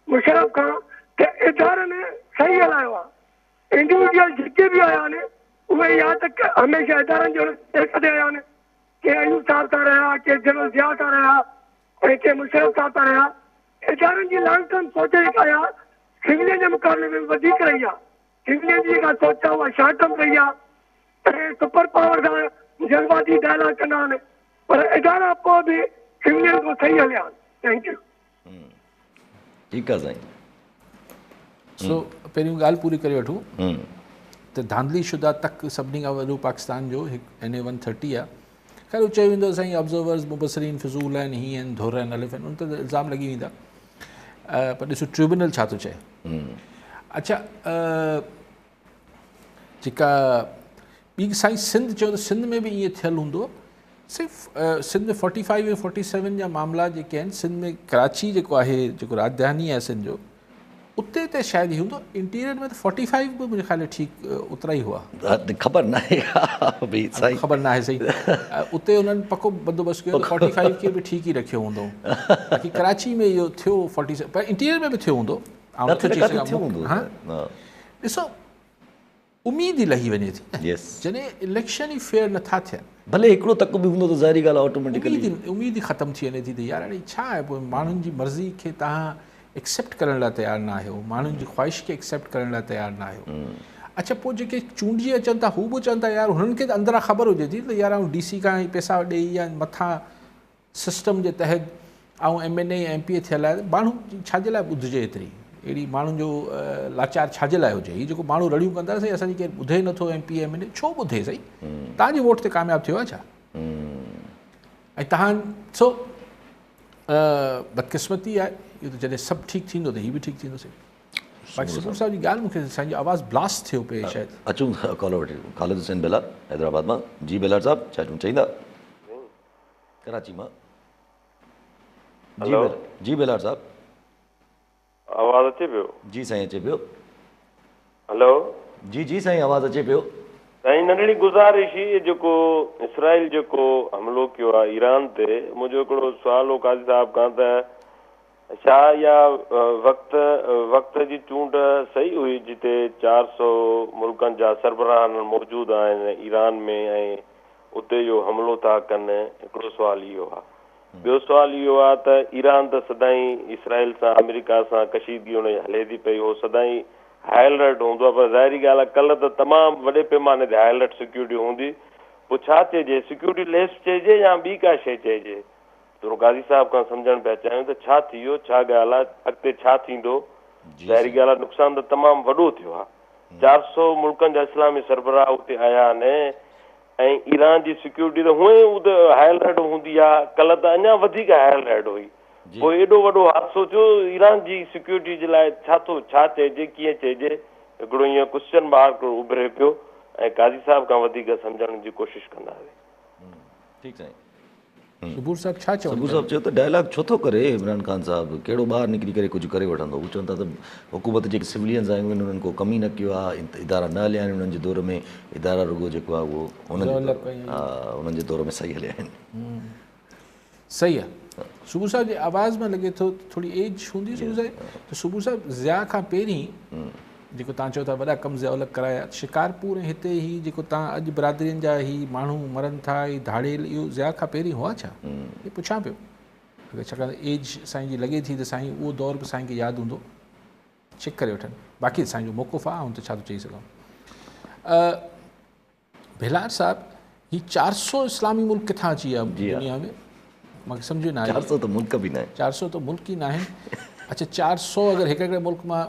मुशरफ खां, त इदारनि सही हलायो आहे। इंडिविजुअल जेके बि आया आहिनि उहे या त हमेशह इदारनि जो ते आया आहिनि, के अयूब साहिब सां रहिया, के जनरल ज़िया सां रहिया, ऐं के मुशरफ साहिब सां रहिया। इदारनि जी लॉन्ग टर्म सोच जेका आहे सिविलियन जे मुक़ाबले में वधीक रही आहे। सिविलियन जी जेका सोच आहे उहा शॉर्ट टर्म रही आहे ऐं सुपर पावर सां जल्दबाज़ी डायलॉग कंदा आहिनि, पर इदारा पोइ बि सिविलियन खां सही हलिया आहिनि। Thank U. ठीकु आहे साईं। सो पहिरियों ॻाल्हि पूरी करे वठूं त धांधली शुदा तक सभिनी खां वॾो पाकिस्तान जो हिकु NA-130 आहे। ख़ैर उहो चयो वेंदो साईं ऑब्ज़र्वर्स मुबसरीन फिज़ूल आहिनि, हीअं आहिनि, धुर आहिनि, अलिफ़ आहिनि, उन ते इल्ज़ाम लॻी वेंदा। पर ॾिसो ट्रिब्यूनल छा थो चए। अच्छा, जेका ॿी साईं सिंध चयो त सिंध में बि ईअं थियलु हूंदो। सिर्फ़ु सिंध में 45 ऐं 47 जा मामला जेके आहिनि, सिंध में कराची जेको आहे, जेको राजधानी आहे सिंध जो, उते त शायदि ई हूंदो। इंटीरियर में त 45 बि मुंहिंजे ख़्याल ठीकु ओतिरा ई हुआ। ख़बर न आहे भई साईं, ख़बर न आहे सही। उते उन्हनि पको बंदोबस्तु कयो त 45 खे बि ठीकु ई रखियो हूंदो। बाक़ी कराची में इहो थियो 47, पर इंटीरियर में बि थियो हूंदो। हा, ॾिसो उमेद ई लही वञे थी जॾहिं इलेक्शन ई फेयर नथा थियनि, भले हिकिड़ो तक बि हूंदो त ज़ाहिरी ॻाल्हि आहे ऑटोमेटिकली उमेद ई ख़तमु थी वञे थी त यार हाणे छा आहे, पोइ माण्हुनि जी मर्ज़ी खे तव्हां एक्सेप्ट करण लाइ तयारु न आहियो, माण्हुनि जी ख़्वाहिश खे एक्सेप्ट करण लाइ तयारु न आहियो। अच्छा, पोइ जेके चूंडिजी अचनि था हू बि चवनि था यार हुननि खे त अंदरां ख़बर हुजे थी त यार आउं DC खां ई पैसा ॾेई या मथां सिस्टम जे तहत ऐं MNA MPA थियल आहे, माण्हू छाजे लाइ ॿुधिजे एतिरी, अहिड़ी माण्हुनि जो लाचार छाजे लाइ हुजे। हीअ जेको माण्हू रड़ियूं कंदा साईं असांजी केरु ॿुधे नथो MPA MNA, छो ॿुधे साईं? तव्हांजी वोट ते कामयाबु थियो आहे छा? ऐं तव्हां सो बदकिस्मती आहे इहो त जॾहिं सभु ठीकु थींदो त हीअ बि ठीकु थींदो साईं। बाक़ी सबूर साहिब जी ॻाल्हि मूंखे असांजी आवाज़ु ब्लास्ट थियो पिए शायदि। अचूं कॉलर वठी, ख़ालिद हुसैन बेलार हैदराबाद मां। जी बेलार साहब, छा चईंदा? कराची मां। जी बेलार साहब, आवाज़ अचे पियो? जी साईं अचे पियो। हेलो जी साईं आवाज़ अचे पियो। साईं नंढड़ी गुज़ारिश ही, जेको इसराइल जेको हमिलो कयो आहे ईरान ते, मुंहिंजो हिकिड़ो सुवाल हो काज़ी साहिब खां त छा इहा वक़्त जी चूंड सही हुई जिते 400 मुल्कनि जा सरबराह मौजूदु आहिनि ईरान में ऐं उते इहो हमिलो था कनि? हिकिड़ो सुवाल इहो आहे। ॿियो सुवाल इहो आहे त ईरान त सदाईं इसराइल सां अमेरिका सां कशीदगी हुनजी हले थी पई, हो सदाईं हाई अलर्ट हूंदो आहे, पर ज़ाहिरी ॻाल्हि आहे कल्ह त तमामु वॾे पैमाने ते हाई अलर्ट सिक्योरिटी हूंदी। पोइ छा चइजे, सिक्योरिटी लेस चइजे या ॿी का शइ चइजे? थोरो गाज़ी साहिब खां सम्झण पिया चाहियूं त छा थी वियो, छा ॻाल्हि आहे, अॻिते छा थींदो? ज़ाहिरी ॻाल्हि आहे नुक़सानु त तमामु वॾो थियो आहे। 400 मुल्कनि जा इस्लामी सरबराह उते आया आहिनि ऐं ईरान जी सिक्योरिटी त हूअं ई हाई अलर्ट हूंदी आहे, कल्ह त अञा वधीक हाई अलर्ट हुई। पोइ एॾो वॾो हादसो थियो ईरान जी सिक्योरिटी जे लाइ, छा चइजे, कीअं चइजे? हिकिड़ो ईअं क्वेश्चन मार्क उभरे पियो ऐं काज़ी साहिब खां वधीक सम्झण जी कोशिशि कंदासीं। ठीकु साईं। सबूर साहिब छा चवनि? सबूर साहिब चयो त डायलॉग छो थो करे इमरान ख़ान साहिबु, कहिड़ो ॿाहिरि निकिरी करे कुझु करे वठंदो? हू चवनि था त हुकूमत जेके सिविलियंस आहिनि उन्हनि को कमी न कयो आहे, इदारा न हलिया आहिनि उन्हनि जे दौर में, इदारा रुगो जेको आहे उहो उन्हनि जे दौर में सही हलिया आहिनि। सही आहे। सबूर साहिब जी आवाज़ में लॻे थो थोरी एज हूंदी सबूर साहिब। त सबूर साहिब ज़िया खां पहिरीं जेको तव्हां चओ था वॾा कम ज़िया उल कराया, शिकारपुर ऐं हिते ई जेको तव्हां अॼु बिरादरियुनि जा ई माण्हू मरनि था, ई धाड़ेल, इहो ज़िया खां पहिरीं हुआ छा? इहो पुछां पियो। अगरि छाकाणि एज साईं जी लॻे थी त साईं उहो दौर बि साईं खे यादि हूंदो, चेक करे वठनि। बाक़ी साईं जो मौक़ुफ़ आहे, ऐं त छा थो चई सघां। बेलार साहिबु, ही 400 इस्लामी मुल्क किथां अची विया दुनिया में? मूंखे सम्झ न आहे। 400 त मुल्क बि न आहे। 400 त मुल्क ई न आहिनि। अच्छा, 400 अगरि हिकु मुल्क मां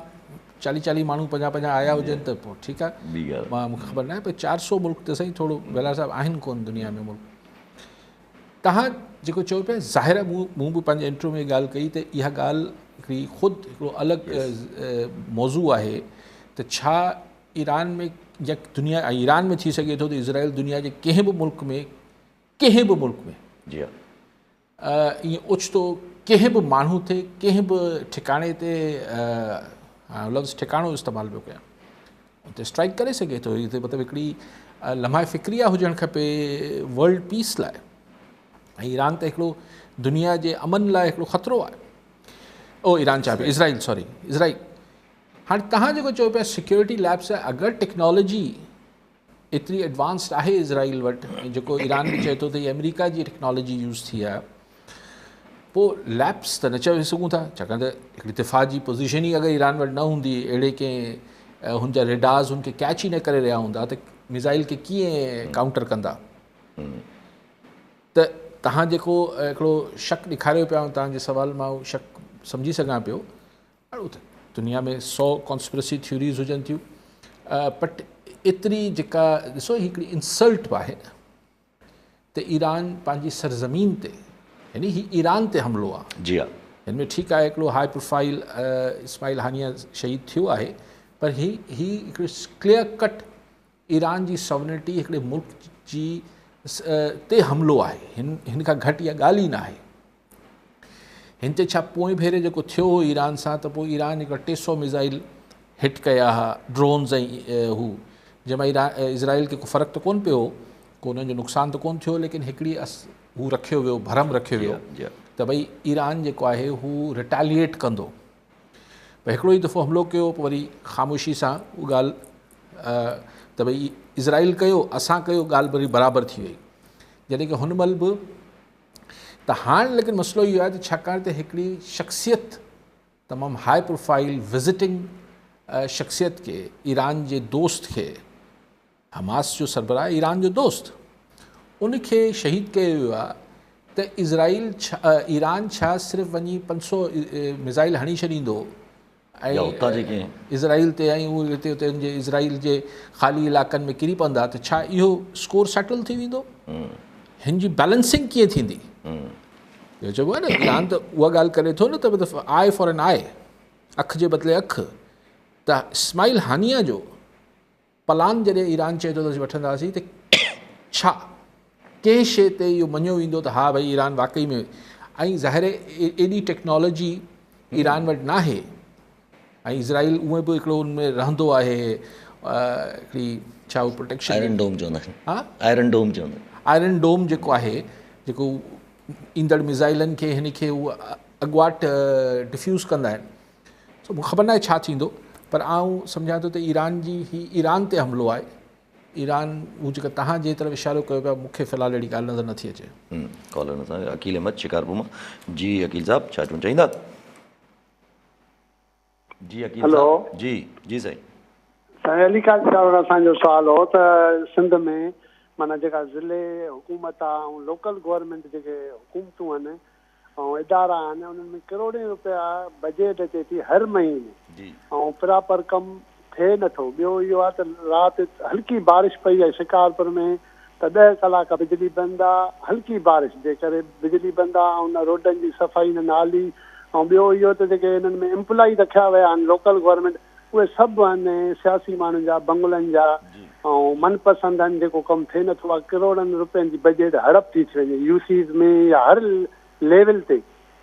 40 माण्हू 50 आया हुजनि त पोइ ठीकु आहे, मां मूंखे ख़बर न आहे, पर 400 मुल्क त साईं थोरो बेलार साहिबु आहिनि कोन दुनिया में मुल्क। तव्हां जेको चओ पिया ज़ाहिर आहे, मूं बि पंहिंजे इंटरव्यू में ॻाल्हि कई त इहा ॻाल्हि हिकिड़ी ख़ुदि हिकिड़ो अलॻि मौज़ू आहे त छा ईरान में या दुनिया ईरान में थी सघे थो त इज़राइल दुनिया जे कंहिं बि मुल्क में जी ईअं ओचितो कंहिं बि माण्हू ते कंहिं बि ठिकाणे ते लफ़्ज़ ठिकाणो इस्तेमालु पियो कयां, उते स्ट्राइक करे सघे थो। मतिलबु हिकिड़ी लम्हा फ़िक्रिया हुजणु खपे वर्ल्ड पीस लाइ, ऐं ईरान त हिकिड़ो दुनिया जे अमन लाइ हिकिड़ो ख़तरो आहे। ईरान चवां पियो, इज़राइल, सॉरी इज़राइल। हाणे तव्हां जेको चयो पिया सिक्योरिटी लैब्स आहे, अगरि टेक्नोलॉजी एतिरी एडवांस्ड आहे इज़राइल वटि, ऐं जेको ईरान बि चए थो त हीअ अमेरिका जी टेक्नोलॉजी यूज़ थी आहे, पोइ लैब्स त न चई सघूं था, छाकाणि त हिकिड़ी दिफ़ा जी पोज़ीशन ई अगरि ईरान वटि न हूंदी, अहिड़े कंहिं हुनजा रेडार्स हुनखे कैच ई न करे रहिया हूंदा त मिज़ाइल खे कीअं काउंटर कंदा। त तव्हां जेको हिकिड़ो शक ॾेखारियो पिया, तव्हांजे सवाल मां उहो शक सम्झी सघां पियो। अहिड़ो त दुनिया में 100 कॉन्स्पिरेसी थ्योरीज़ हुजनि थियूं, बट एतिरी जेका ॾिसो हिकिड़ी इंसल्ट बि आहे त ईरान पंहिंजी सरज़मीन ते, यानी ही ईरान ते हमिलो आहे। जी हा, हिन में ठीकु आहे हिकिड़ो हाई प्रोफाइल इस्माइल हानिया शहीद थियो आहे, पर ही हिकिड़ो क्लियर कट ईरान जी सॉवरेनिटी हिकिड़े मुल्क जी ते हमिलो आहे। हिन खां घटि इहा ॻाल्हि ई न आहे। हिन ते छा पोइ भेरे जेको थियो हो ईरान सां, त पोइ ईरान हिकिड़ा 300 मिज़ाइल हिट कया हुआ, ड्रोन्स ऐं हू, जंहिंमां इज़राइल खे को फ़र्क़ु त कोन पियो, को उन्हनि जो नुक़सानु त कोन थियो, लेकिन हिकिड़ी हू रखियो वियो, भरम रखियो वियो त भई ईरान जेको आहे हू रिटेलिएट कंदो। भई हिकिड़ो ई दफ़ो हमिलो कयो, पोइ वरी ख़ामोशी सां उहा ॻाल्हि त भई इज़राइल कयो, असां कयो, ॻाल्हि वरी बराबरि थी वई। जॾहिं की हुन महिल बि त हाणे लेकिन मसइलो इहो आहे त छाकाणि त हिकिड़ी शख़्सियत तमामु हाई प्रोफाइल विज़िटिंग शख़्सियत खे, ईरान जे दोस्त खे, हमास जो सरबराह ईरान जो दोस्त, उनखे शहीद कयो वियो आहे, त इज़राइल ईरान छा सिर्फ़ु वञी 500 मिज़ाइल हणी छॾींदो ऐं इज़राइल ते, ऐं उहे हिते हुते जे इज़राइल जे ख़ाली इलाइक़नि में किरी पवंदा, त छा इहो स्कोर सेटल थी वेंदो? हिन जी बैलेंसिंग कीअं थींदी? इहो चइबो आहे न, ईरान त उहा ॻाल्हि करे थो न त आई फॉर एन आई, अखि जे बदिले अखि। त इस्माइल हानिया जो प्लान जॾहिं ईरान चए थो त असीं वठंदासीं, त छा कंहिं शइ ते इहो मञियो वेंदो त हा भई ईरान वाक़ई में, ऐं ज़ाहिर एॾी टेक्नोलॉजी ईरान वटि न आहे, ऐं इज़राइल उहे बि हिकिड़ो उन में रहंदो आहे, हिकिड़ी छा उहो प्रोटेक्शन, आयरन डोम चवंदा आहिनि। हा, आयरन डोम चवंदा आहिनि। आयरन डोम जेको आहे, जेको ईंदड़ मिज़ाइलनि खे हिन खे उहा अॻुवाट डिफ्यूज़ कंदा आहिनि। सो मूंखे ख़बर न आहे छा थींदो, पर आउं सम्झां थो त ईरान जी ही ईरान ते हमिलो आहे। ईरान हू जेका तव्हां जे तरफ़ इशारो कयो पिया, मूंखे फ़िलहालु अहिड़ी ॻाल्हि नज़र नथी अचे। कॉलर सां अकील अहमद शिकारपुर मां। जी अकील साहब, छा चवणु चाहींदा? जी अकील साहब। जी जी साईं। साईं अली काज़ी साहब असांजो सुवाल हो त सिंध में माना जेका ज़िले हुकूमत आहे ऐं लोकल गवर्नमेंट जेके हुकूमतूं आहिनि ऐं इदारा आहिनि, उन्हनि में करोड़े रुपया बजट अचे थी हर महीने, ऐं प्रॉपर कमु थिए नथो। ॿियो इहो आहे त राति हल्की बारिश पई आहे शिकारपुर में, त 10 कलाक बिजली बंदि आहे, हल्की बारिश जे करे बिजली बंदि आहे, ऐं उन रोडनि जी सफ़ाई न नाली। ऐं ॿियो इहो त जेके हिननि में एम्प्लॉई रखिया विया आहिनि लोकल गवर्नमेंट, उहे सभु आहिनि सियासी माण्हुनि जा, बंगलनि जा, ऐं मनपसंदि आहिनि, जेको कमु थिए नथो आहे। करोड़नि रुपयनि जी बजट हड़प थी वञे यूसीज़ में या हर लेवल ते,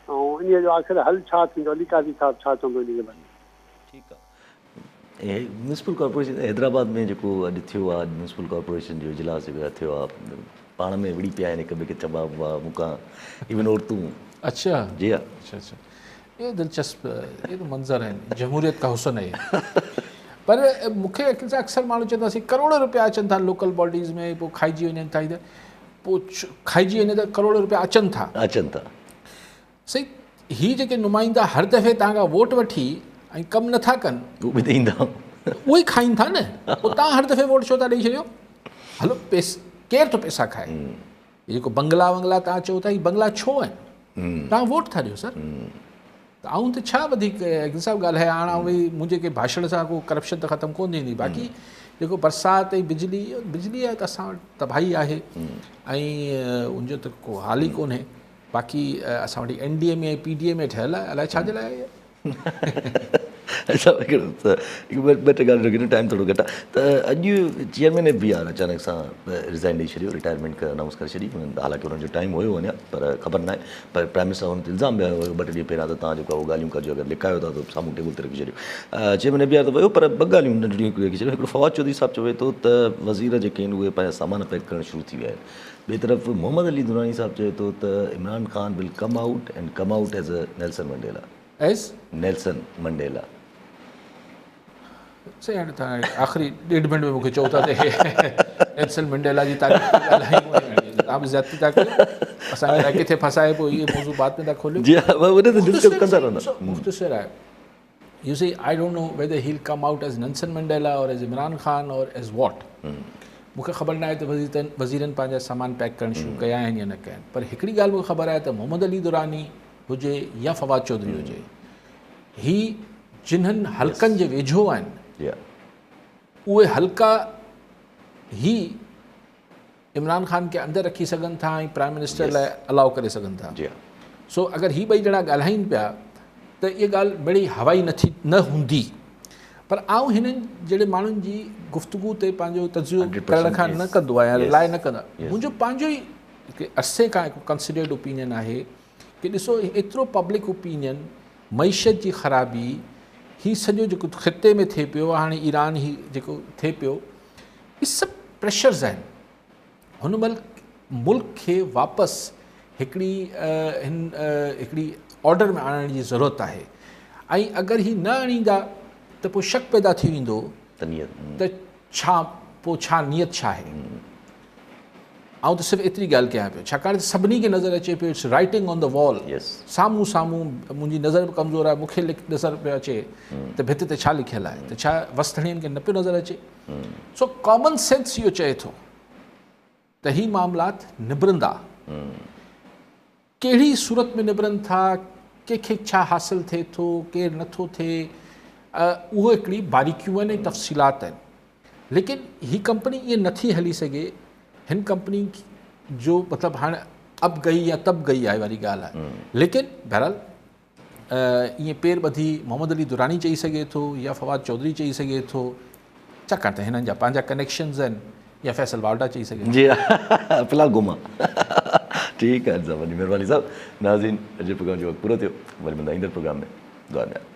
ऐं इन जो आख़िर हल छा थींदो? अली काज़ी साहब छा चवंदो इन जे बारे में? ठीकु आहे। म्यूनिसिपल कॉर्पोरेशन हैदराबाद में जेको अॼु थियो आहे, म्यूनिसिपल कॉर्पोरेशन जो इजलास जेको थियो आहे, पाण में विड़ी पिया आहिनि, हिक ॿिए खे चबा हुआ मूंखां, इवन औरतूं। अच्छा जी हा। अच्छा अच्छा, ये दिलचस्प, ये तो मंज़र आहिनि, जमहूरियत का हुसन आहे। पर मूंखे अक्सर माण्हू चवंदासीं करोड़ रुपया अचनि था लोकल बॉडीज़ में, पोइ खाइजी वञनि था, पोइ खाइजी वञे त करोड़ रुपया अचनि था। सही, ही जेके नुमाइंदा हर दफ़े तव्हां वोट वठी ऐं कमु नथा कनि, उहो बि ॾींदा, उहो ई खाइनि था न। पोइ तव्हां हर दफ़े वोट छो था ॾेई छॾियो? हलो केरु थो पैसा खाए? जेको बंगला वंगला तव्हां चओ था, ही बंगला छो आहिनि? तव्हां वोट था ॾियो सर। त आऊं त छा वधीक सभु ॻाल्हि आहे। हाणे भई मुंहिंजे के भाषण सां को करप्शन त ख़तमु कोन थींदी। बाक़ी जेको बरसाति ऐं बिजली आहे त असां वटि तबाही आहे, ऐं उनजो त को हाल ई कोन्हे। बाक़ी असां वटि NDA में PDA में ठहियलु आहे, अलाए छाजे लाइ अच्छा हिकिड़ो ॿ टे ॻाल्हियूं रखी टाइम थोरो घटि आहे त अॼु चेयरमैन बि आर अचानक सां रिज़ाइन ॾेई छॾियो, रिटायरमेंट अनाउंस करे छॾी। हालांकि हुननि जो टाइम हुयो अञा, पर ख़बर न आहे। पर प्राइम मिनिस्टर हुन ते इल्ज़ाम बि हुयो ॿ टे ॾींहं पहिरियां त तव्हां जेको ॻाल्हियूं कजो, अगरि लिकायो था त साम्हूं टेबल ते रखी छॾियो। चेयरमैन बि आर त वियो, पर ॿ ॻाल्हियूं नंढियूं रखी छॾियो। हिकिड़ो फवाद चौधरी साहिबु चवे थो त वज़ीर जेके आहिनि उहे पंहिंजा सामान पैक करणु शुरू थी विया आहिनि। ॿिए तरफ़ मोहम्मद अली दुरानी साहिबु चवे थो त Imran Khan will come out as a Nelson Mandela. As Nelson Mandela. सही हाणे तव्हां आख़िरी 1.5 मिंट में मूंखे चओ था त नेल्सन मंडेला जी तारीफ़ तव्हां बि ज़्यादती था कयो। असांखे किथे फसाए पोइ इहे मौज़ू बाद में था खोलियो। जी हा, उन ते डिस्कस कंदा रहंदा। मुख़्तसिर आहे। You see, I don't know whether he'll come out as Nelson Mandela or as Imran Khan or as what. मूंखे ख़बर न आहे त वज़ीरनि पंहिंजा सामान पैक करणु शुरू कया आहिनि या न कया आहिनि। पर हिकिड़ी ॻाल्हि मूंखे ख़बर आहे त मोहम्मद अली दुरानी हुजे या फवाद चौधरी हुजे, ही जिन्हनि हल्कनि जे वेझो आहिनि, उहे हल्का ही इमरान ख़ान खे अंदरि रखी सघनि था ऐं प्राइम मिनिस्टर लाइ अलाउ करे सघनि था। सो अगरि ही ॿई ॼणा ॻाल्हाइनि पिया त इहा ॻाल्हि बड़ी हवाई न हूंदी। पर आउं हिननि जहिड़े माण्हुनि जी गुफ़्तगू ते पंहिंजो तजुर्बो करण खां न कंदो आहियां, रिलाए न कंदा। मुंहिंजो पंहिंजो ई हिकु अरसे खां हिकु कंसिडर्ड ओपिनियन आहे कि ॾिसो, एतिरो पब्लिक ओपिनियन, मईशत जी ख़राबी, ही सॼो जेको ख़िते में थिए पियो, हाणे ईरान ही जेको थिए पियो, इहे सभु प्रेशर्स आहिनि। हुन महिल मुल्क खे वापसि हिकिड़ी ऑर्डर में आणण जी ज़रूरत आहे। ऐं अगरि ही न आणींदा त पोइ शक पैदा थी वेंदो त छा नियत छा आहे। आउं त सिर्फ़ु एतिरी ॻाल्हि कयां पियो, छाकाणि त सभिनी खे नज़र अचे पियो it's writing on the wall. साम्हूं मुंहिंजी नज़र बि कमज़ोर आहे, मूंखे नज़र पियो अचे त भिति ते छा लिखियलु आहे, त छा वसथड़ियुनि खे न पियो नज़र अचे। सो कॉमन सेंस इहो चए थो त ही मामलात निबरंदा। कहिड़ी सूरत में निबरनि था, कंहिंखे छा हासिलु थिए थो, केरु नथो थिए, उहो हिकिड़ी बारीकियूं आहिनि ऐं तफ़सीलात आहिनि। लेकिन ही कंपनी ईअं नथी हली सघे। हिन कंपनी जो मतिलबु हाणे अब गई या तब गई आहे वारी ॻाल्हि आहे। लेकिन बहरहाल ईअं पेर ॿधी मोहम्मद अली दुरानी चई सघे थो या फवाद चौधरी चई सघे थो, छाकाणि त हिननि जा पंहिंजा कनेक्शन्स आहिनि, या फैसल वावडा चई सघे। जी हा, फ़िलहालु घुमा। ठीकु आहे, वॾी महिरबानी साहिबु। नाज़रीन, अॼु प्रोग्राम जो वक़्तु पूरो थियो। वरी मिलंदा ईंदड़ प्रोग्राम में। दुआ में।